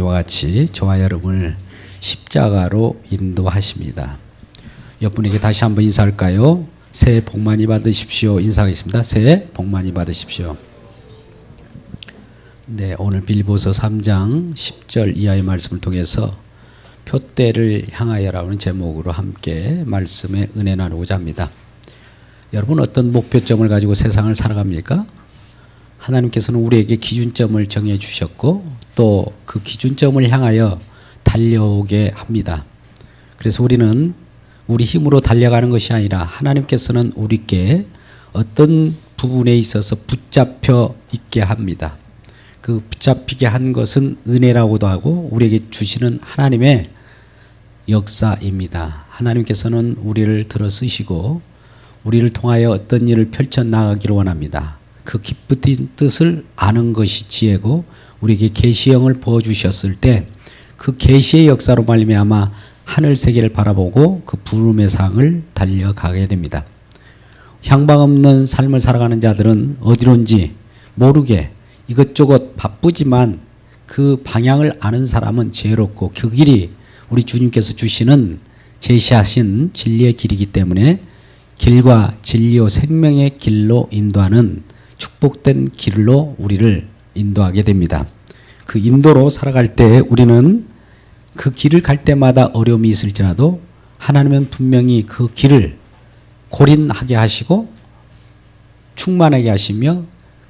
이와 같이 저와 여러분을 십자가로 인도하십니다. 옆분에게 다시 한번 인사할까요? 새해 복 많이 받으십시오. 인사하겠습니다. 새해 복 많이 받으십시오. 네, 오늘 빌립보서 3장 10절 이하의 말씀을 통해서 표대를 향하여라는 제목으로 함께 말씀의 은혜 나누고자 합니다. 여러분, 어떤 목표점을 가지고 세상을 살아갑니까? 하나님께서는 우리에게 기준점을 정해 주셨고 또 그 기준점을 향하여 달려오게 합니다. 그래서 우리는 우리 힘으로 달려가는 것이 아니라 하나님께서는 우리께 어떤 부분에 있어서 붙잡혀 있게 합니다. 그 붙잡히게 한 것은 은혜라고도 하고 우리에게 주시는 하나님의 역사입니다. 하나님께서는 우리를 들어 쓰시고 우리를 통하여 어떤 일을 펼쳐나가기를 원합니다. 그 기쁘신 뜻을 아는 것이 지혜고 우리에게 계시형을 부어주셨을 때 그 계시의 역사로 말미암아 하늘 세계를 바라보고 그 부름의 상을 달려가게 됩니다. 향방 없는 삶을 살아가는 자들은 어디론지 모르게 이것저것 바쁘지만 그 방향을 아는 사람은 지혜롭고 그 길이 우리 주님께서 주시는 제시하신 진리의 길이기 때문에 길과 진리요 생명의 길로 인도하는 축복된 길로 우리를 인도하게 됩니다. 그 인도로 살아갈 때 우리는 그 길을 갈 때마다 어려움이 있을지라도 하나님은 분명히 그 길을 고린하게 하시고 충만하게 하시며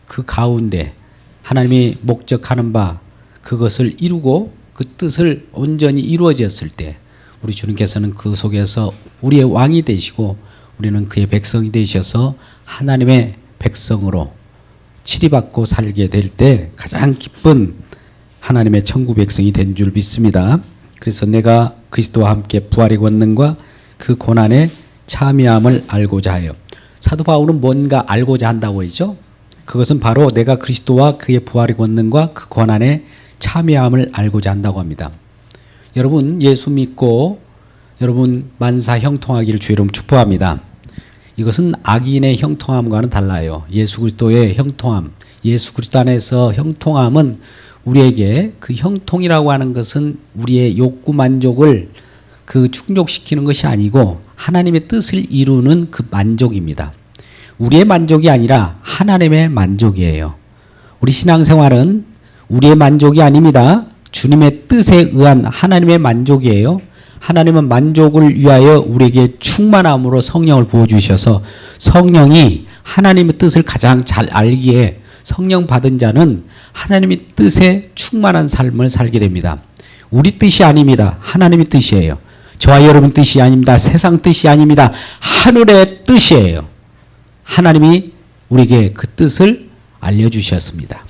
그 가운데 하나님이 목적하는 바 그것을 이루고 그 뜻을 온전히 이루어졌을 때 우리 주님께서는 그 속에서 우리의 왕이 되시고 우리는 그의 백성이 되셔서 하나님의 백성으로 치리받고 살게 될 때 가장 기쁜 하나님의 천국 백성이 된 줄 믿습니다. 그래서 내가 그리스도와 함께 부활의 권능과 그 고난의 참여함을 알고자 하여, 사도 바울은 뭔가 알고자 한다고 했죠. 그것은 바로 내가 그리스도와 그의 부활의 권능과 그 고난의 참여함을 알고자 한다고 합니다. 여러분, 예수 믿고 여러분 만사 형통하기를 주의 이름 축복합니다. 이것은 악인의 형통함과는 달라요. 예수 그리스도의 형통함, 예수 그리스도 안에서 형통함은 우리에게 그 형통이라고 하는 것은 우리의 욕구 만족을 그 충족시키는 것이 아니고 하나님의 뜻을 이루는 그 만족입니다. 우리의 만족이 아니라 하나님의 만족이에요. 우리 신앙생활은 우리의 만족이 아닙니다. 주님의 뜻에 의한 하나님의 만족이에요. 하나님은 만족을 위하여 우리에게 충만함으로 성령을 부어주셔서 성령이 하나님의 뜻을 가장 잘 알기에 성령 받은 자는 하나님의 뜻에 충만한 삶을 살게 됩니다. 우리 뜻이 아닙니다. 하나님의 뜻이에요. 저와 여러분 뜻이 아닙니다. 세상 뜻이 아닙니다. 하늘의 뜻이에요. 하나님이 우리에게 그 뜻을 알려주셨습니다.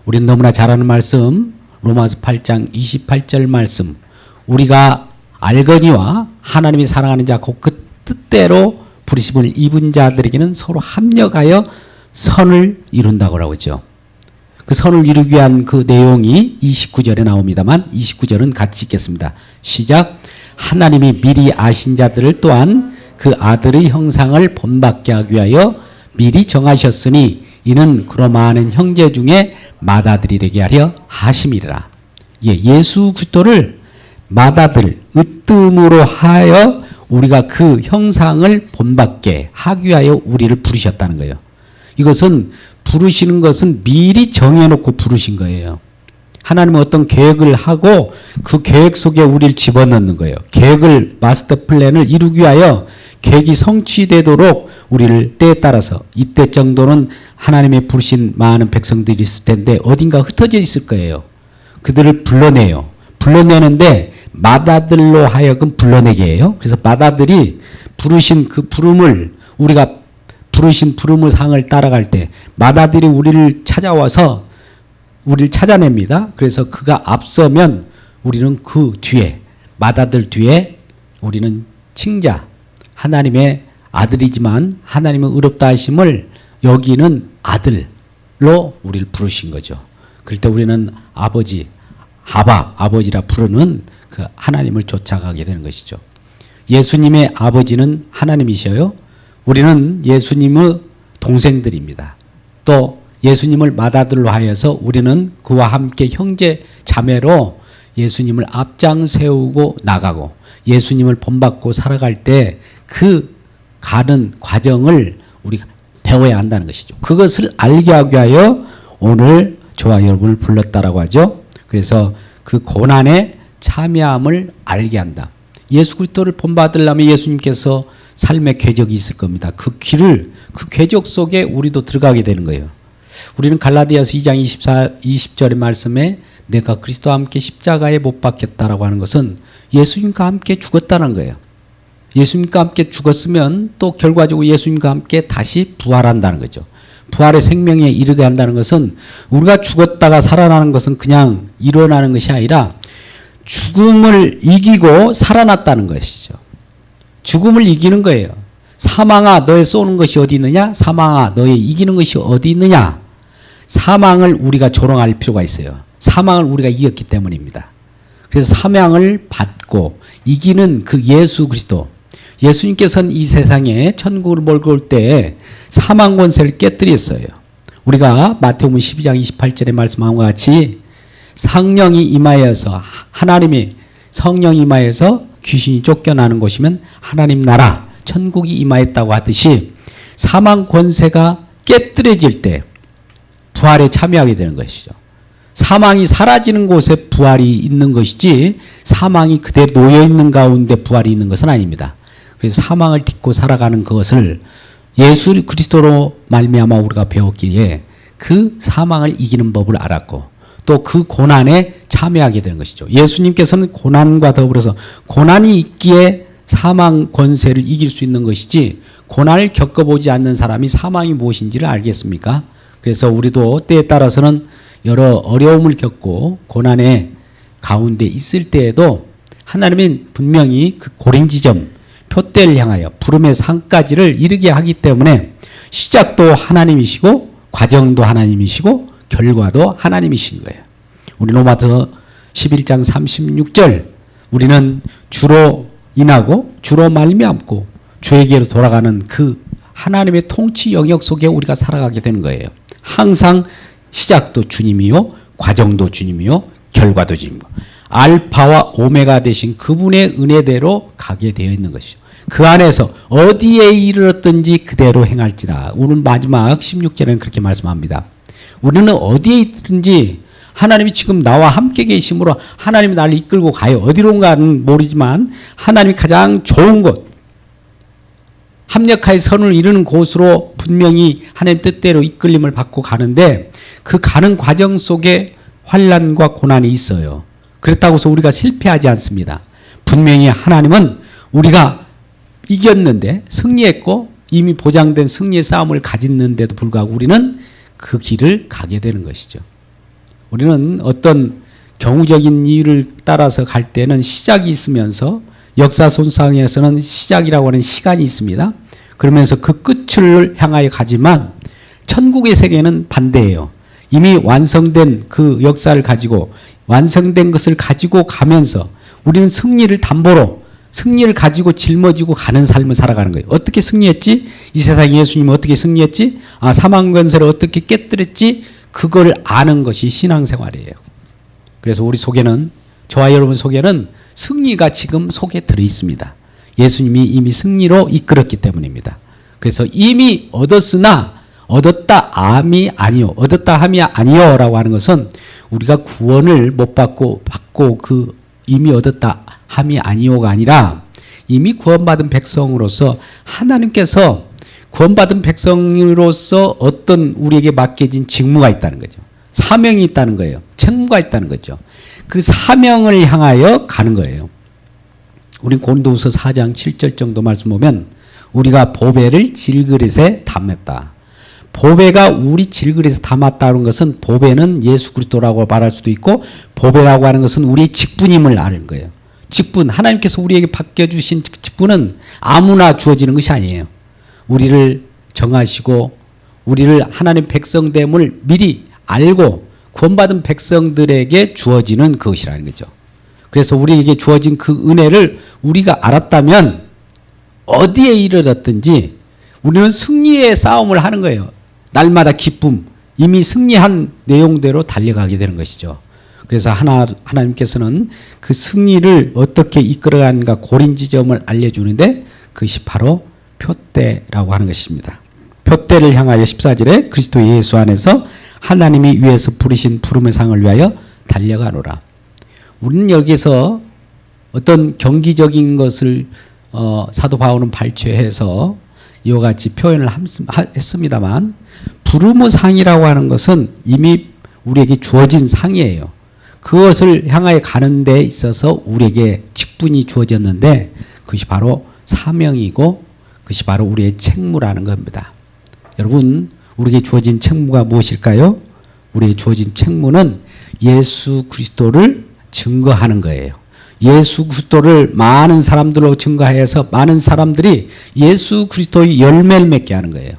우리는 너무나 잘 아는 말씀, 로마서 8장 28절 말씀, 우리가 알거니와 하나님이 사랑하는 자 곧 그 뜻대로 부르심을 입은 자들에게는 서로 합력하여 선을 이룬다고 하죠. 그 선을 이루기 위한 그 내용이 29절에 나옵니다만 29절은 같이 읽겠습니다. 시작. 하나님이 미리 아신 자들을 또한 그 아들의 형상을 본받게 하기 위하여 미리 정하셨으니 이는 그로 많은 형제 중에 맏아들이 되게 하려 하심이라. 예수 그리스도를 맏아들, 으뜸으로 하여 우리가 그 형상을 본받게 하기 위하여 우리를 부르셨다는 거예요. 이것은 부르시는 것은 미리 정해놓고 부르신 거예요. 하나님은 어떤 계획을 하고 그 계획 속에 우리를 집어넣는 거예요. 계획을, 마스터 플랜을 이루기 위하여 계획이 성취되도록 우리를 때에 따라서 이때 정도는 하나님의 부르신 많은 백성들이 있을 텐데 어딘가 흩어져 있을 거예요. 그들을 불러내요. 불러내는데 맏아들로 하여금 불러내게 해요. 그래서 맏아들이 부르신 그 부름을 우리가 부르신 부름의 상을 따라갈 때 맏아들이 우리를 찾아와서 우리를 찾아냅니다. 그래서 그가 앞서면 우리는 그 뒤에 맏아들 뒤에 우리는 칭자, 하나님의 아들이지만 하나님의 의롭다 하심을 여기는 아들로 우리를 부르신 거죠. 그럴 때 우리는 아버지, 아바, 아버지라 부르는 그 하나님을 쫓아가게 되는 것이죠. 예수님의 아버지는 하나님이셔요. 우리는 예수님의 동생들입니다. 또 예수님을 맏아들로 하여서 우리는 그와 함께 형제 자매로 예수님을 앞장 세우고 나가고 예수님을 본받고 살아갈 때 그 가는 과정을 우리가 배워야 한다는 것이죠. 그것을 알게 하기 위하여 오늘 저와 여러분을 불렀다라고 하죠. 그래서 그 고난의 참여함을 알게 한다. 예수 그리스도를 본받으려면 예수님께서 삶의 궤적이 있을 겁니다. 그 길을, 그 궤적 속에 우리도 들어가게 되는 거예요. 우리는 갈라디아서 2장 20절의 말씀에 내가 그리스도와 함께 십자가에 못 박혔다라고 하는 것은 예수님과 함께 죽었다는 거예요. 예수님과 함께 죽었으면 또 결과적으로 예수님과 함께 다시 부활한다는 거죠. 부활의 생명에 이르게 한다는 것은 우리가 죽었다가 살아나는 것은 그냥 일어나는 것이 아니라 죽음을 이기고 살아났다는 것이죠. 죽음을 이기는 거예요. 사망아 너의 쏘는 것이 어디 있느냐? 사망아 너의 이기는 것이 어디 있느냐? 사망을 우리가 조롱할 필요가 있어요. 사망을 우리가 이겼기 때문입니다. 그래서 사명을 받고 이기는 그 예수 그리스도, 예수님께서는 이 세상에 천국을 몰고 올 때 사망 권세를 깨뜨렸어요. 우리가 마태복음 12장 28절에 말씀한 것 같이 성령이 임하여서 하나님이 성령이 임하여서 귀신이 쫓겨나는 곳이면 하나님 나라 천국이 임하였다고 하듯이 사망 권세가 깨뜨려질 때 부활에 참여하게 되는 것이죠. 사망이 사라지는 곳에 부활이 있는 것이지 사망이 그대로 놓여 있는 가운데 부활이 있는 것은 아닙니다. 그래서 사망을 딛고 살아가는 그것을 예수 그리스도로 말미암아 우리가 배웠기에 그 사망을 이기는 법을 알았고 또 그 고난에 참여하게 되는 것이죠. 예수님께서는 고난과 더불어서 고난이 있기에 사망 권세를 이길 수 있는 것이지 고난을 겪어보지 않는 사람이 사망이 무엇인지를 알겠습니까? 그래서 우리도 때에 따라서는 여러 어려움을 겪고 고난의 가운데 있을 때에도 하나님은 분명히 그 고린지점 표대를 향하여 부름의 상까지를 이르게 하기 때문에 시작도 하나님이시고 과정도 하나님이시고 결과도 하나님이신 거예요. 우리 로마서 11장 36절 우리는 주로 인하고 주로 말미암고 주에게로 돌아가는 그 하나님의 통치 영역 속에 우리가 살아가게 되는 거예요. 항상 시작도 주님이요 과정도 주님이요 결과도 주님이요 알파와 오메가 되신 그분의 은혜대로 가게 되어 있는 것이죠. 그 안에서 어디에 이르렀든지 그대로 행할지라. 오늘 마지막 16절에는 그렇게 말씀합니다. 우리는 어디에 있든지 하나님이 지금 나와 함께 계심으로 하나님이 나를 이끌고 가요. 어디론가는 모르지만 하나님이 가장 좋은 곳 합력하여 선을 이루는 곳으로 분명히 하나님 뜻대로 이끌림을 받고 가는데 그 가는 과정 속에 환난과 고난이 있어요. 그렇다고 해서 우리가 실패하지 않습니다. 분명히 하나님은 우리가 이겼는데 승리했고 이미 보장된 승리의 싸움을 가졌는데도 불구하고 우리는 그 길을 가게 되는 것이죠. 우리는 어떤 경우적인 이유를 따라서 갈 때는 시작이 있으면서 역사손상에서는 시작이라고 하는 시간이 있습니다. 그러면서 그 끝을 향하여 가지만 천국의 세계는 반대예요. 이미 완성된 그 역사를 가지고 완성된 것을 가지고 가면서 우리는 승리를 담보로 승리를 가지고 짊어지고 가는 삶을 살아가는 거예요. 어떻게 승리했지? 이 세상 예수님은 어떻게 승리했지? 사망 권세를 어떻게 깨뜨렸지? 그걸 아는 것이 신앙생활이에요. 그래서 우리 속에는 저와 여러분 속에는 승리가 지금 속에 들어 있습니다. 예수님이 이미 승리로 이끌었기 때문입니다. 그래서 이미 얻었으나 얻었다 함이 아니요. 얻었다 함이 아니요라고 하는 것은 우리가 구원을 못 받고 그 이미 얻었다 함이 아니요가 아니라 이미 구원받은 백성으로서 하나님께서 구원받은 백성으로서 어떤 우리에게 맡겨진 직무가 있다는 거죠. 사명이 있다는 거예요. 책무가 있다는 거죠. 그 사명을 향하여 가는 거예요. 우리 고린도후서 4장 7절 정도 말씀 보면 우리가 보배를 질그릇에 담았다. 보배가 우리 질그릇에 담았다는 것은 보배는 예수 그리스도라고 말할 수도 있고 보배라고 하는 것은 우리의 직분임을 아는 거예요. 직분, 하나님께서 우리에게 맡겨주신 직분은 아무나 주어지는 것이 아니에요. 우리를 정하시고 우리를 하나님 백성됨을 미리 알고 구원받은 백성들에게 주어지는 그것이라는 거죠. 그래서 우리에게 주어진 그 은혜를 우리가 알았다면 어디에 이르렀든지 우리는 승리의 싸움을 하는 거예요. 날마다 기쁨, 이미 승리한 내용대로 달려가게 되는 것이죠. 그래서 하나님께서는 그 승리를 어떻게 이끌어가는가 고린 지점을 알려주는데 그것이 바로 표대라고 하는 것입니다. 표대를 향하여 14절에 그리스도 예수 안에서 하나님이 위에서 부르신 부름의 상을 위하여 달려가노라. 우리는 여기서 어떤 경기적인 것을 사도 바울은 발췌해서 이와 같이 표현을 했습니다만 부름의 상이라고 하는 것은 이미 우리에게 주어진 상이에요. 그것을 향하여 가는 데 있어서 우리에게 직분이 주어졌는데 그것이 바로 사명이고 그것이 바로 우리의 책무라는 겁니다. 여러분, 우리에게 주어진 책무가 무엇일까요? 우리에게 주어진 책무는 예수 그리스도를 증거하는 거예요. 예수 그리스도를 많은 사람들로 증거해서 많은 사람들이 예수 그리스도의 열매를 맺게 하는 거예요.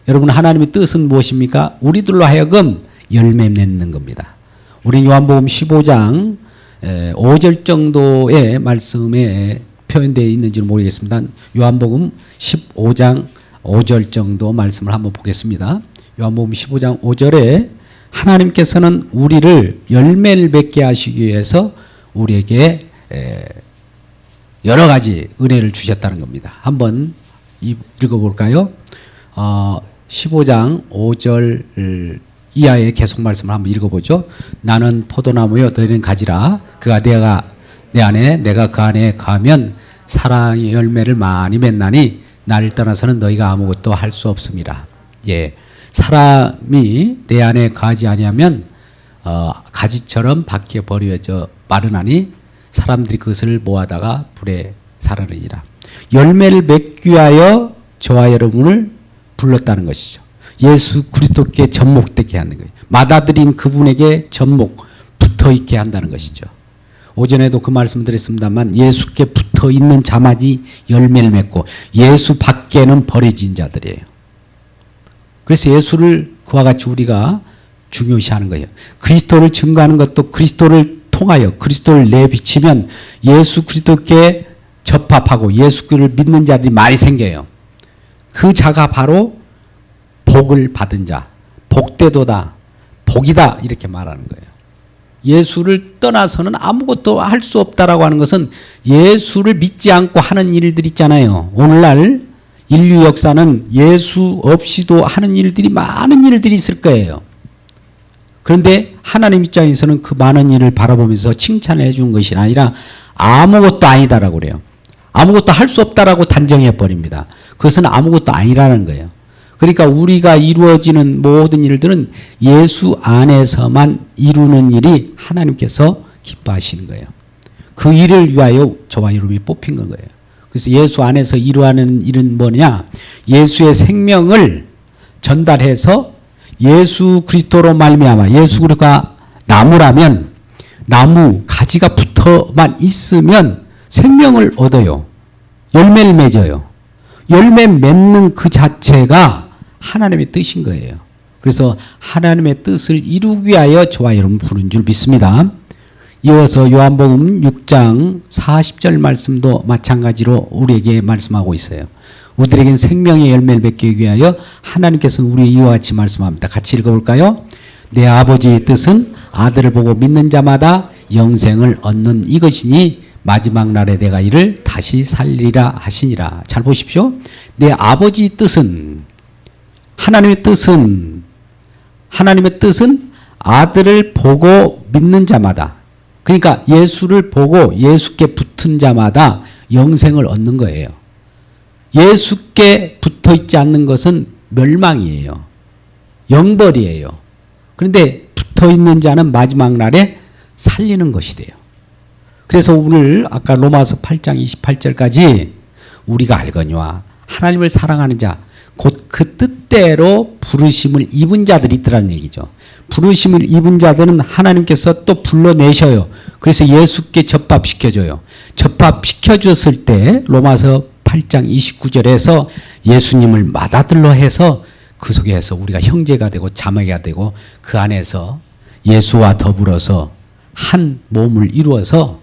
여러분, 하나님의 뜻은 무엇입니까? 우리들로 하여금 열매 맺는 겁니다. 우리 요한복음 15장 5절 정도의 말씀에 표현되어 있는지는 모르겠습니다. 요한복음 15장 5절 정도 말씀을 한번 보겠습니다. 요한복음 15장 5절에 하나님께서는 우리를 열매를 맺게 하시기 위해서 우리에게 여러 가지 은혜를 주셨다는 겁니다. 한번 읽어볼까요? 15장 5절 이하의 계속 말씀을 한번 읽어보죠. 나는 포도나무요 너희는 가지라. 그가 내 안에 내가 그 안에 가면 사랑의 열매를 많이 맺나니 나를 떠나서는 너희가 아무것도 할 수 없습니다. 예, 사람이 내 안에 가지 아니하면 가지처럼 밖에 버려져 마르나니 사람들이 그것을 모아다가 불에 사르느니라. 열매를 맺기 위하여 저와 여러분을 불렀다는 것이죠. 예수 그리스도께 접목되게 하는 거예요. 받아들인 그분에게 접목 붙어 있게 한다는 것이죠. 오전에도 그 말씀 드렸습니다만 예수께 붙어 있는 자마지 열매를 맺고 예수 밖에는 버려진 자들이에요. 그래서 예수를 그와 같이 우리가 중요시하는 거예요. 그리스도를 증거하는 것도 그리스도를 통하여 그리스도를 내비치면 예수 그리스도께 접합하고 예수 그리스도를 믿는 자들이 많이 생겨요. 그 자가 바로 복을 받은 자, 복되도다, 복이다 이렇게 말하는 거예요. 예수를 떠나서는 아무것도 할 수 없다라고 하는 것은 예수를 믿지 않고 하는 일들 있잖아요. 오늘날 인류 역사는 예수 없이도 하는 일들이 많은 일들이 있을 거예요. 그런데 하나님 입장에서는 그 많은 일을 바라보면서 칭찬해 준 것이 아니라 아무것도 아니다라고 그래요. 아무것도 할 수 없다라고 단정해 버립니다. 그것은 아무것도 아니라는 거예요. 그러니까 우리가 이루어지는 모든 일들은 예수 안에서만 이루는 일이 하나님께서 기뻐하시는 거예요. 그 일을 위하여 저와 여러분이 뽑힌 건 거예요. 그래서 예수 안에서 이루어하는 일은 뭐냐? 예수의 생명을 전달해서 예수 그리스도로 말미암아 예수 그리스도가 나무라면 나무 가지가 붙어만 있으면 생명을 얻어요. 열매를 맺어요. 열매 맺는 그 자체가 하나님의 뜻인 거예요. 그래서 하나님의 뜻을 이루기 위하여 저와 여러분 부른 줄 믿습니다. 이어서 요한복음 6장 40절 말씀도 마찬가지로 우리에게 말씀하고 있어요. 우리에겐 생명의 열매를 맺기 위하여 하나님께서는 우리 이와 같이 말씀합니다. 같이 읽어볼까요? 내 아버지의 뜻은 아들을 보고 믿는 자마다 영생을 얻는 이것이니 마지막 날에 내가 이를 다시 살리라 하시니라. 잘 보십시오. 내 아버지의 뜻은 하나님의 뜻은 아들을 보고 믿는 자마다, 그러니까 예수를 보고 예수께 붙은 자마다 영생을 얻는 거예요. 예수께 붙어 있지 않는 것은 멸망이에요. 영벌이에요. 그런데 붙어 있는 자는 마지막 날에 살리는 것이 돼요. 그래서 오늘 아까 로마서 8장 28절까지 우리가 알거니와 하나님을 사랑하는 자 곧 그 뜻대로 부르심을 입은 자들이 있더라는 얘기죠. 부르심을 입은 자들은 하나님께서 또 불러내셔요. 그래서 예수께 접합시켜줘요. 접합시켜줬을 때 로마서 8장 29절에서 예수님을 맏아들로 해서 그 속에서 우리가 형제가 되고 자매가 되고 그 안에서 예수와 더불어서 한 몸을 이루어서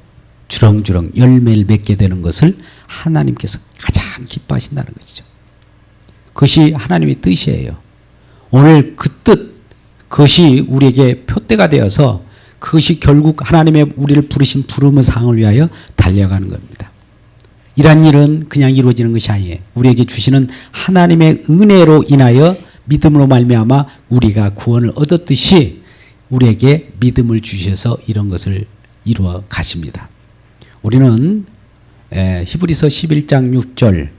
주렁주렁 열매를 맺게 되는 것을 하나님께서 가장 기뻐하신다는 것이죠. 그것이 하나님의 뜻이에요. 오늘 그 뜻, 그것이 우리에게 표대가 되어서 그것이 결국 하나님의 우리를 부르신 부름의 상을 위하여 달려가는 겁니다. 이러한 일은 그냥 이루어지는 것이 아니에요. 우리에게 주시는 하나님의 은혜로 인하여 믿음으로 말미암아 우리가 구원을 얻었듯이 우리에게 믿음을 주셔서 이런 것을 이루어 가십니다. 우리는 히브리서 11장 6절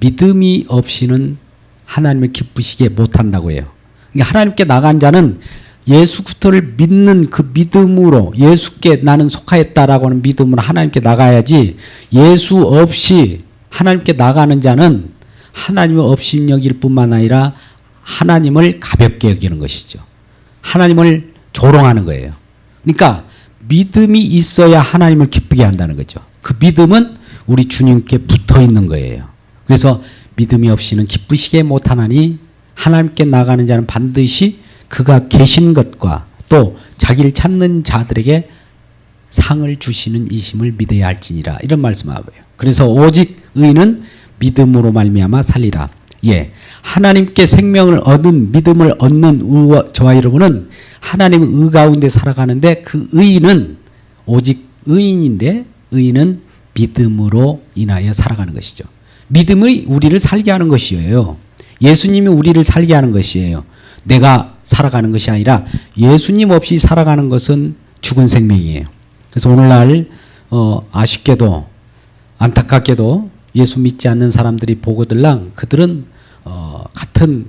믿음이 없이는 하나님을 기쁘시게 못한다고 해요. 그러니까 하나님께 나간 자는 예수 그리스도를 믿는 그 믿음으로 예수께 나는 속하였다라고 하는 믿음으로 하나님께 나가야지 예수 없이 하나님께 나가는 자는 하나님을 업신여길 뿐만 아니라 하나님을 가볍게 여기는 것이죠. 하나님을 조롱하는 거예요. 그러니까 믿음이 있어야 하나님을 기쁘게 한다는 거죠. 그 믿음은 우리 주님께 붙어 있는 거예요. 그래서 믿음이 없이는 기쁘시게 못하나니 하나님께 나가는 자는 반드시 그가 계신 것과 또 자기를 찾는 자들에게 상을 주시는 이심을 믿어야 할지니라 이런 말씀하고요. 그래서 오직 의인은 믿음으로 말미암아 살리라. 예, 하나님께 생명을 얻은 믿음을 얻는 저와 여러분은 하나님의 의 가운데 살아가는데 그 의인은 오직 의인인데 의인은 믿음으로 인하여 살아가는 것이죠. 믿음이 우리를 살게 하는 것이에요. 예수님이 우리를 살게 하는 것이에요. 내가 살아가는 것이 아니라 예수님 없이 살아가는 것은 죽은 생명이에요. 그래서 오늘날 아쉽게도 안타깝게도 예수 믿지 않는 사람들이 보거들랑 그들은 같은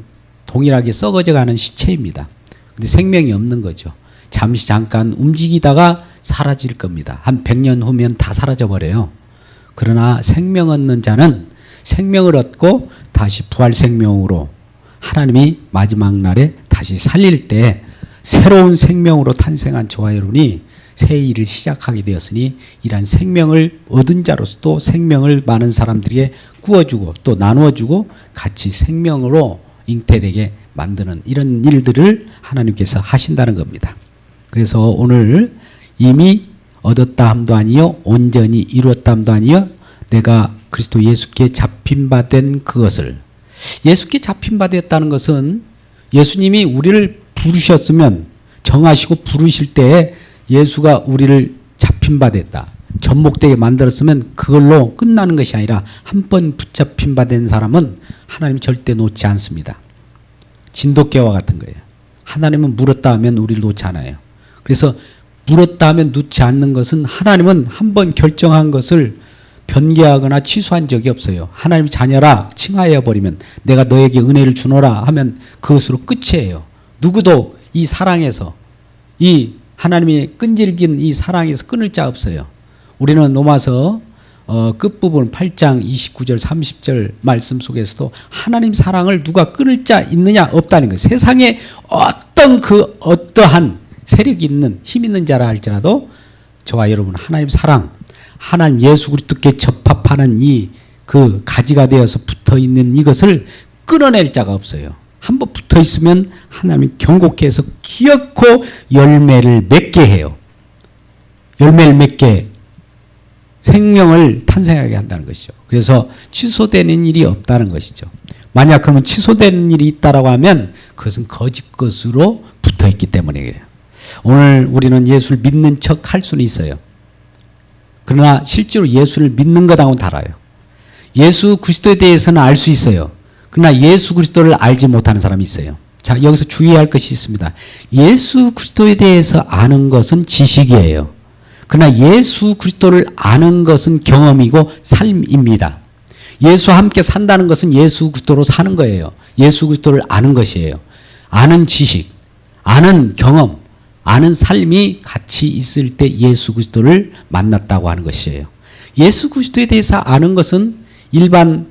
동일하게 썩어져가는 시체입니다. 근데 생명이 없는 거죠. 잠시 잠깐 움직이다가 사라질 겁니다. 한 100년 후면 다 사라져 버려요. 그러나 생명 얻는 자는 생명을 얻고 다시 부활 생명으로 하나님이 마지막 날에 다시 살릴 때 새로운 생명으로 탄생한 저와 여러분이 새 일을 시작하게 되었으니 이러한 생명을 얻은 자로서도 생명을 많은 사람들에게 구워주고 또 나누어주고 같이 생명으로 잉태되게 만드는 이런 일들을 하나님께서 하신다는 겁니다. 그래서 오늘 이미 얻었다 함도 아니요 온전히 이루었다 함도 아니요 내가 그리스도 예수께 잡힌 바 된 그것을 예수께 잡힌 바 되었다는 것은 예수님이 우리를 부르셨으면 정하시고 부르실 때에 예수가 우리를 잡힌 바 됐다. 접목되게 만들었으면 그걸로 끝나는 것이 아니라 한 번 붙잡힌 바 된 사람은 하나님 절대 놓지 않습니다. 진돗개와 같은 거예요. 하나님은 물었다 하면 우리를 놓지 않아요. 그래서 물었다 하면 놓지 않는 것은 하나님은 한 번 결정한 것을 변개하거나 취소한 적이 없어요. 하나님 자녀라 칭하여 버리면 내가 너에게 은혜를 주노라 하면 그것으로 끝이에요. 누구도 이 사랑에서 이 하나님이 끈질긴 이 사랑에서 끊을 자 없어요. 우리는 로마서 끝부분 8장 29절 30절 말씀 속에서도 하나님 사랑을 누가 끊을 자 있느냐 없다는 거예요. 세상에 어떠한 세력이 있는 힘 있는 자라 할지라도 저와 여러분 하나님 사랑 하나님 예수 그리스도께 접합하는 이 그 가지가 되어서 붙어 있는 이것을 끊어낼 자가 없어요. 한번 붙어 있으면 하나님이 경고케 해서 기어코 열매를 맺게 해요. 열매를 맺게 생명을 탄생하게 한다는 것이죠. 그래서 취소되는 일이 없다는 것이죠. 만약 그러면 취소되는 일이 있다라고 하면 그것은 거짓 것으로 붙어 있기 때문에 그래요. 오늘 우리는 예수를 믿는 척 할 수는 있어요. 그러나 실제로 예수를 믿는 것하고는 달라요. 예수 그리스도에 대해서는 알 수 있어요. 그러나 예수 그리스도를 알지 못하는 사람이 있어요. 자, 여기서 주의할 것이 있습니다. 예수 그리스도에 대해서 아는 것은 지식이에요. 그러나 예수 그리스도를 아는 것은 경험이고 삶입니다. 예수와 함께 산다는 것은 예수 그리스도로 사는 거예요. 예수 그리스도를 아는 것이에요. 아는 지식, 아는 경험, 아는 삶이 같이 있을 때 예수 그리스도를 만났다고 하는 것이에요. 예수 그리스도에 대해서 아는 것은 일반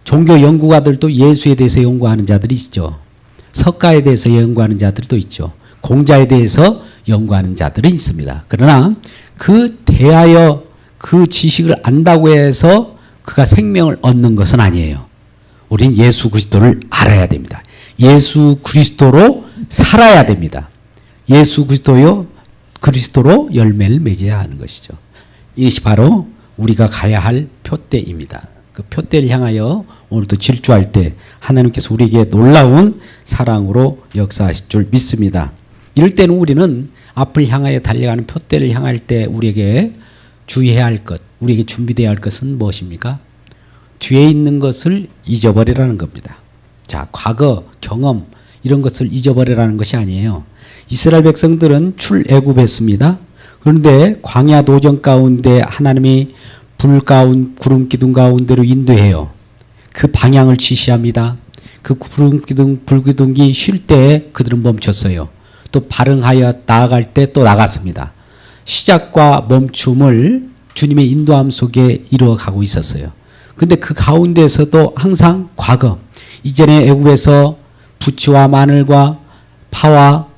종교 연구가들도 예수에 대해서 연구하는 자들이 있죠. 석가에 대해서 연구하는 자들도 있죠. 공자에 대해서 연구하는 자들이 있습니다. 그러나 그 대하여 그 지식을 안다고 해서 그가 생명을 얻는 것은 아니에요. 우린 예수 그리스도를 알아야 됩니다. 예수 그리스도로 살아야 됩니다. 예수 그리스도로 열매를 맺어야 하는 것이죠. 이것이 바로 우리가 가야 할 표대입니다. 그 표대를 향하여 오늘도 질주할 때 하나님께서 우리에게 놀라운 사랑으로 역사하실 줄 믿습니다. 이럴 때는 우리는 앞을 향하여 달려가는 표대를 향할 때 우리에게 주의해야 할 것, 우리에게 준비되어야 할 것은 무엇입니까? 뒤에 있는 것을 잊어버리라는 겁니다. 자, 과거, 경험 이런 것을 잊어버리라는 것이 아니에요. 이스라엘 백성들은 출애굽했습니다. 그런데 광야 도전 가운데 하나님이 구름 기둥 가운데로 인도해요. 그 방향을 지시합니다. 그 구름 기둥, 불 기둥이 쉴 때 그들은 멈췄어요. 또 발응하여 나아갈 때 또 나갔습니다. 시작과 멈춤을 주님의 인도함 속에 이루어가고 있었어요. 근데 그 가운데에서도 항상 과거, 이전에 애굽에서 부추와 마늘과 파와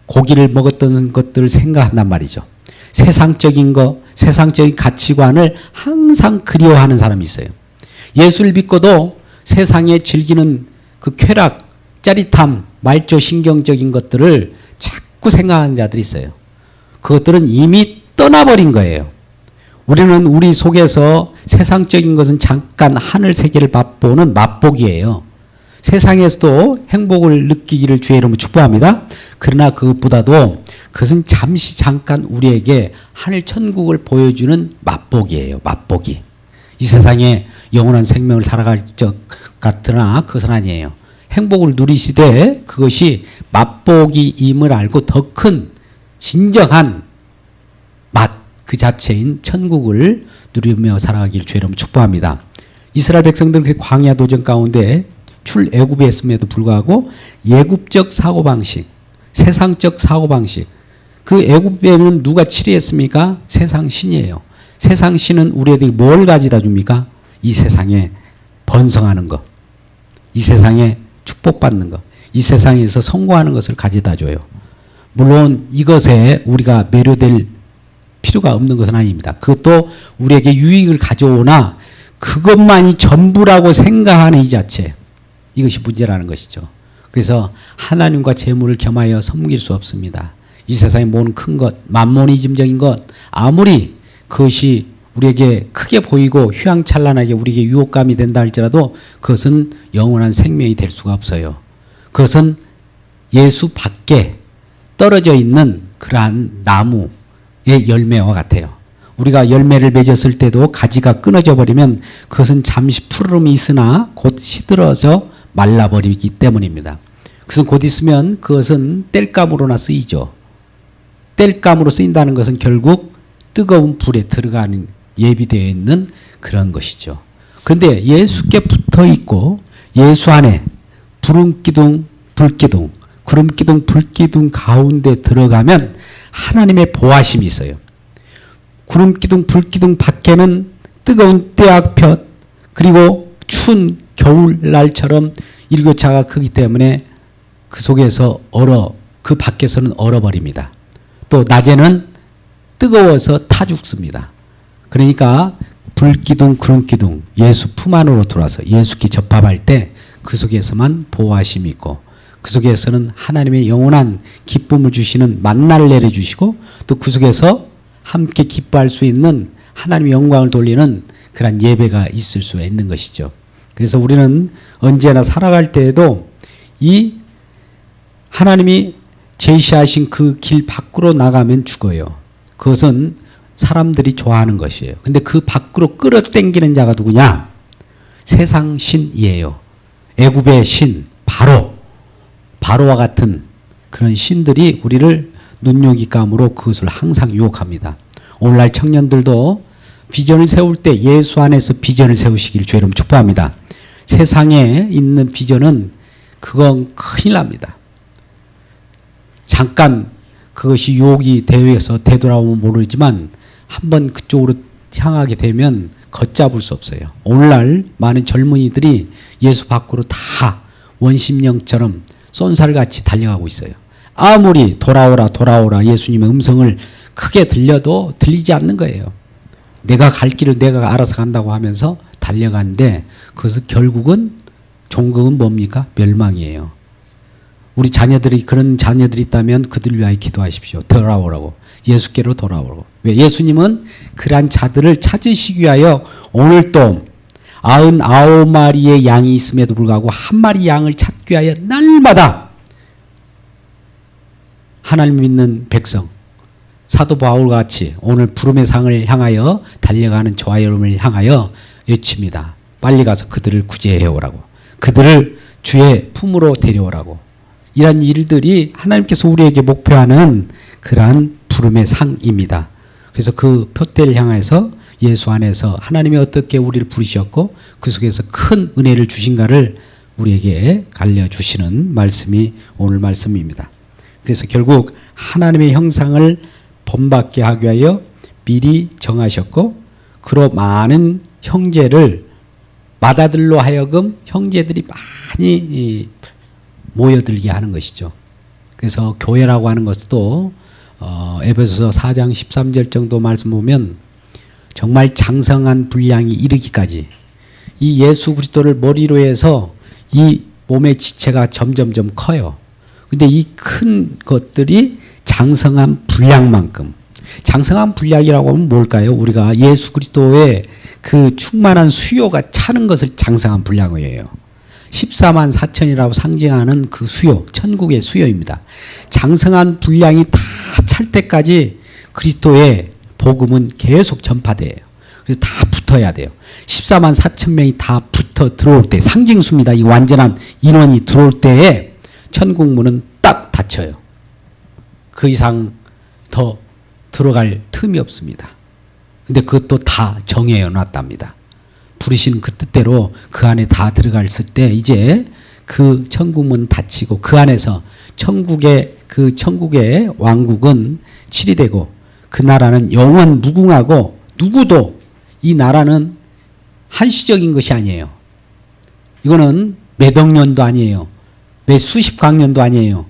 고기를 먹었던 것들을 생각한단 말이죠. 세상적인 것, 세상적인 가치관을 항상 그리워하는 사람이 있어요. 예수를 믿고도 세상에 즐기는 그 쾌락, 짜릿함, 말조 신경적인 것들을 자꾸 생각하는 자들이 있어요. 그것들은 이미 떠나버린 거예요. 우리는 우리 속에서 세상적인 것은 잠깐 하늘 세계를 맛보는 맛보기예요. 세상에서도 행복을 느끼기를 주의 이름으로 축복합니다. 그러나 그것보다도 그것은 잠시 잠깐 우리에게 하늘 천국을 보여주는 맛보기예요. 맛보기. 이 세상에 영원한 생명을 살아갈 것 같으나 그것은 아니에요. 행복을 누리시되 그것이 맛보기임을 알고 더 큰 진정한 맛 그 자체인 천국을 누리며 살아가길 주의 이름으로 축복합니다. 이스라엘 백성들은 그 광야 도전 가운데 출애굽했음에도 불구하고 예굽적 사고방식, 세상적 사고방식, 그 애굽에는 누가 치리했습니까? 세상 신이에요. 세상 신은 우리에게 뭘 가져다 줍니까? 이 세상에 번성하는 것, 이 세상에 축복받는 것, 이 세상에서 성공하는 것을 가져다 줘요. 물론 이것에 우리가 매료될 필요가 없는 것은 아닙니다. 그것도 우리에게 유익을 가져오나 그것만이 전부라고 생각하는 이 자체, 이것이 문제라는 것이죠. 그래서 하나님과 재물을 겸하여 섬길 수 없습니다. 이 세상에 모은 큰 것, 만모니즘적인 것, 아무리 그것이 우리에게 크게 보이고 휘황찬란하게 우리에게 유혹감이 된다 할지라도 그것은 영원한 생명이 될 수가 없어요. 그것은 예수 밖에 떨어져 있는 그러한 나무의 열매와 같아요. 우리가 열매를 맺었을 때도 가지가 끊어져 버리면 그것은 잠시 푸르름이 있으나 곧 시들어서 말라버리기 때문입니다. 그것은 곧 있으면 그것은 땔감으로나 쓰이죠. 땔감으로 쓰인다는 것은 결국 뜨거운 불에 들어가는 예비되어 있는 그런 것이죠. 그런데 예수께 붙어 있고 예수 안에 구름기둥, 불기둥, 구름기둥, 불기둥 가운데 들어가면 하나님의 보호하심이 있어요. 구름기둥, 불기둥 밖에는 뜨거운 떼약볕 그리고 추운 겨울날처럼 일교차가 크기 때문에 그 속에서 그 밖에서는 얼어버립니다. 또 낮에는 뜨거워서 타 죽습니다. 그러니까 불기둥, 구름기둥, 예수 품 안으로 들어와서 예수께 접합할 때 그 속에서만 보호하심이 있고 그 속에서는 하나님의 영원한 기쁨을 주시는 만나를 내려주시고 또 그 속에서 함께 기뻐할 수 있는 하나님의 영광을 돌리는 그런 예배가 있을 수 있는 것이죠. 그래서 우리는 언제나 살아갈 때에도 이 하나님이 제시하신 그 길 밖으로 나가면 죽어요. 그것은 사람들이 좋아하는 것이에요. 근데 그 밖으로 끌어당기는 자가 누구냐? 세상 신이에요. 애굽의 신, 바로와 같은 그런 신들이 우리를 눈요깃감으로 그것을 항상 유혹합니다. 오늘날 청년들도 비전을 세울 때 예수 안에서 비전을 세우시길 주의 이름으로 축복합니다. 세상에 있는 비전은 그건 큰일 납니다. 잠깐 그것이 유혹이 되어서 되돌아오면 모르지만 한번 그쪽으로 향하게 되면 걷잡을 수 없어요. 오늘날 많은 젊은이들이 예수 밖으로 다 원심령처럼 쏜살같이 달려가고 있어요. 아무리 돌아오라 예수님의 음성을 크게 들려도 들리지 않는 거예요. 내가 갈 길을 내가 알아서 간다고 하면서 달려가는데 그것은 결국은 종국은 뭡니까? 멸망이에요. 우리 자녀들이 그런 자녀들이 있다면 그들 위하여 기도하십시오. 돌아오라고. 예수께로 돌아오라고. 왜? 예수님은 그러한 자들을 찾으시기 위하여 오늘 또 99마리의 양이 있음에도 불구하고 한 마리 양을 찾기 위하여 날마다 하나님 믿는 백성, 사도 바울 같이 오늘 부름의 상을 향하여 달려가는 저와 여러분을 향하여 외칩니다. 빨리 가서 그들을 구제해 오라고. 그들을 주의 품으로 데려오라고. 이런 일들이 하나님께서 우리에게 목표하는 그러한 부름의 상입니다. 그래서 그 표대를 향해서 예수 안에서 하나님이 어떻게 우리를 부르셨고 그 속에서 큰 은혜를 주신가를 우리에게 알려주시는 말씀이 오늘 말씀입니다. 그래서 결국 하나님의 형상을 본받게 하기 위하여 미리 정하셨고 그로 많은 형제를 맏아들로 하여금 형제들이 많이 모여들게 하는 것이죠. 그래서 교회라고 하는 것도 에베소서 4장 13절 정도 말씀 보면 정말 장성한 분량이 이르기까지 이 예수 그리스도를 머리로 해서 이 몸의 지체가 점점점 커요. 근데 이 큰 것들이 장성한 분량만큼, 장성한 분량이라고 하면 뭘까요? 우리가 예수 그리스도의 그 충만한 수요가 차는 것을 장성한 분량이에요. 14만 4천이라고 상징하는 그 수요, 천국의 수요입니다. 장성한 분량이 다 찰 때까지 그리스도의 복음은 계속 전파돼요. 그래서 다 붙어야 돼요. 14만 4천 명이 다 붙어 들어올 때, 상징수입니다. 이 완전한 인원이 들어올 때에 천국 문은 딱 닫혀요. 그 이상 더 들어갈 틈이 없습니다. 근데 그것도 다 정해 놨답니다. 부르신 그 뜻대로 그 안에 다 들어갔을 때 이제 그 천국문 닫히고 그 안에서 천국의 왕국은 치리되고 그 나라는 영원 무궁하고 누구도 이 나라는 한시적인 것이 아니에요. 이거는 몇억 년도 아니에요. 몇 수십 광년도 아니에요.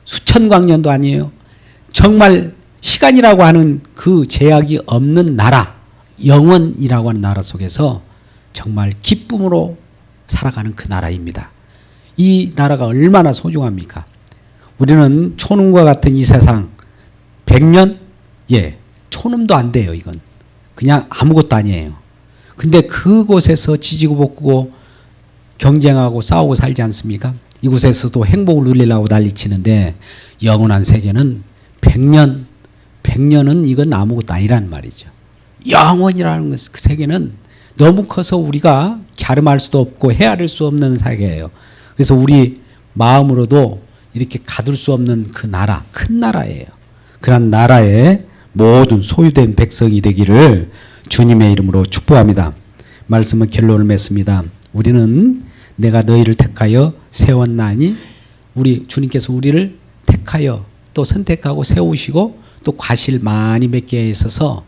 수천 광년도 아니에요. 정말 시간이라고 하는 그 제약이 없는 나라, 영원이라고 하는 나라 속에서 정말 기쁨으로 살아가는 그 나라입니다. 이 나라가 얼마나 소중합니까? 우리는 초놈과 같은 이 세상 100년? 예, 초놈도 안 돼요. 이건 그냥 아무것도 아니에요. 근데 그곳에서 지지고 볶고 경쟁하고 싸우고 살지 않습니까? 이곳에서도 행복을 누리려고 난리치는데 영원한 세계는 100년은 이건 아무것도 아니라는 말이죠. 영원이라는 그 세계는 너무 커서 우리가 갸름할 수도 없고 헤아릴 수 없는 세계예요. 그래서 우리 마음으로도 이렇게 가둘 수 없는 그 나라, 큰 나라예요. 그런 나라의 모든 소유된 백성이 되기를 주님의 이름으로 축복합니다. 말씀은 결론을 맺습니다. 우리는 내가 너희를 택하여 세웠나니, 우리 주님께서 우리를 택하여 또 선택하고 세우시고 또 과실 많이 맺게 있어서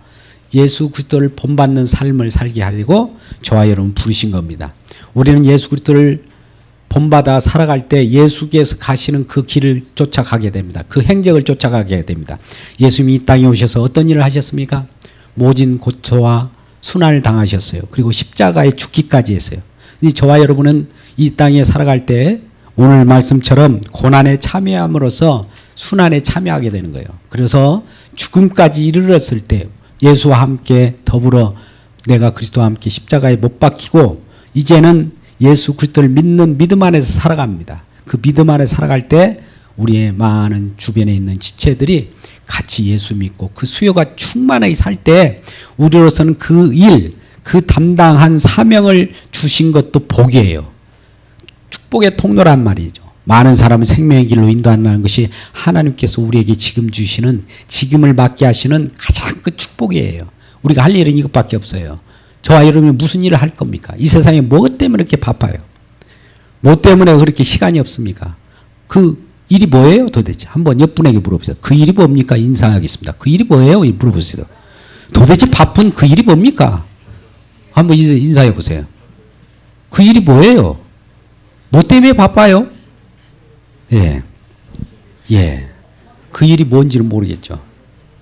예수 그리스도를 본받는 삶을 살게 하려고 저와 여러분 부르신 겁니다. 우리는 예수 그리스도를 본받아 살아갈 때 예수께서 가시는 그 길을 쫓아가게 됩니다. 그 행적을 쫓아가게 됩니다. 예수님이 이 땅에 오셔서 어떤 일을 하셨습니까? 모진 고초와 순환을 당하셨어요. 그리고 십자가에 죽기까지 했어요. 저와 여러분은 이 땅에 살아갈 때 오늘 말씀처럼 고난에 참여함으로써 순환에 참여하게 되는 거예요. 그래서 죽음까지 이르렀을 때 예수와 함께 더불어 내가 그리스도와 함께 십자가에 못 박히고 이제는 예수 그리스도를 믿는 믿음 안에서 살아갑니다. 그 믿음 안에 살아갈 때 우리의 많은 주변에 있는 지체들이 같이 예수 믿고 그 수요가 충만하게 살 때 우리로서는 그 일, 그 담당한 사명을 주신 것도 복이에요. 축복의 통로란 말이죠. 많은 사람을 생명의 길로 인도한다는 것이 하나님께서 우리에게 지금 주시는, 지금을 맞게 하시는 가장 큰 축복이에요. 우리가 할 일은 이것밖에 없어요. 저와 여러분이 무슨 일을 할 겁니까? 이 세상에 뭐 때문에 이렇게 바빠요? 뭐 때문에 그렇게 시간이 없습니까? 그 일이 뭐예요 도대체? 한번 옆 분에게 물어보세요. 그 일이 뭡니까? 인사하겠습니다. 그 일이 뭐예요? 물어보세요. 도대체 바쁜 그 일이 뭡니까? 한번 인사해 보세요. 그 일이 뭐예요? 뭐 때문에 바빠요? 예. 그 일이 뭔지는 모르겠죠.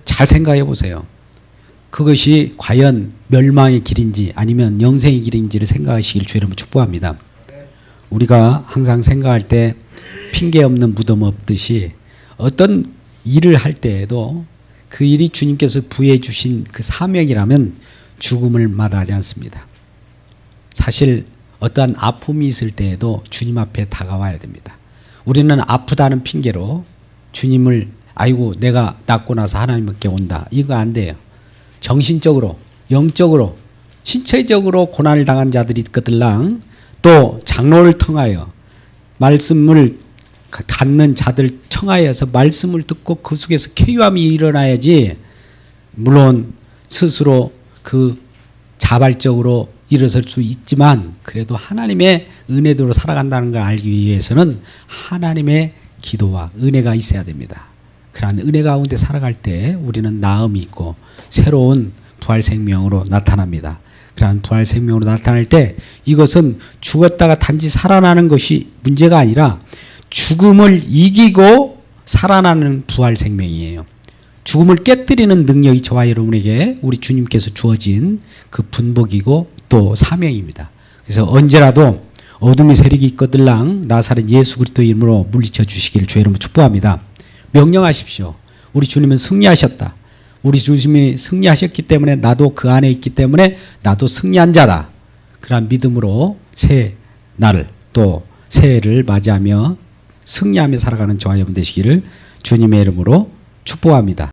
잘 생각해 보세요. 그것이 과연 멸망의 길인지 아니면 영생의 길인지를 생각하시길 주의 이름으로 축복합니다. 우리가 항상 생각할 때 핑계 없는 무덤 없듯이 어떤 일을 할 때에도 그 일이 주님께서 부여해 주신 그 사명이라면 죽음을 마다하지 않습니다. 사실 어떠한 아픔이 있을 때에도 주님 앞에 다가와야 됩니다. 우리는 아프다는 핑계로 주님을 아이고 내가 낫고 나서 하나님께 온다. 이거 안 돼요. 정신적으로, 영적으로, 신체적으로 고난을 당한 자들이 있거들랑 또 장로를 통하여 말씀을 갖는 자들 청하여서 말씀을 듣고 그 속에서 쾌유함이 일어나야지, 물론 스스로 그 자발적으로 일어설 수 있지만 그래도 하나님의 은혜대로 살아간다는 걸 알기 위해서는 하나님의 기도와 은혜가 있어야 됩니다. 그러한 은혜 가운데 살아갈 때 우리는 나음이 있고 새로운 부활 생명으로 나타납니다. 그러한 부활 생명으로 나타날 때 이것은 죽었다가 단지 살아나는 것이 문제가 아니라 죽음을 이기고 살아나는 부활 생명이에요. 죽음을 깨뜨리는 능력이 저와 여러분에게 우리 주님께서 주어진 그 분복이고 또 사명입니다. 그래서 언제라도 어둠의 세력이 있거들랑 나사렛 예수 그리스도의 이름으로 물리쳐 주시기를 주의 이름으로 축복합니다. 명령하십시오. 우리 주님은 승리하셨다. 우리 주님이 승리하셨기 때문에 나도 그 안에 있기 때문에 나도 승리한 자다. 그러한 믿음으로 새 날을 또 새해를 맞이하며 승리하며 살아가는 저와 여러분 되시기를 주님의 이름으로 축복합니다.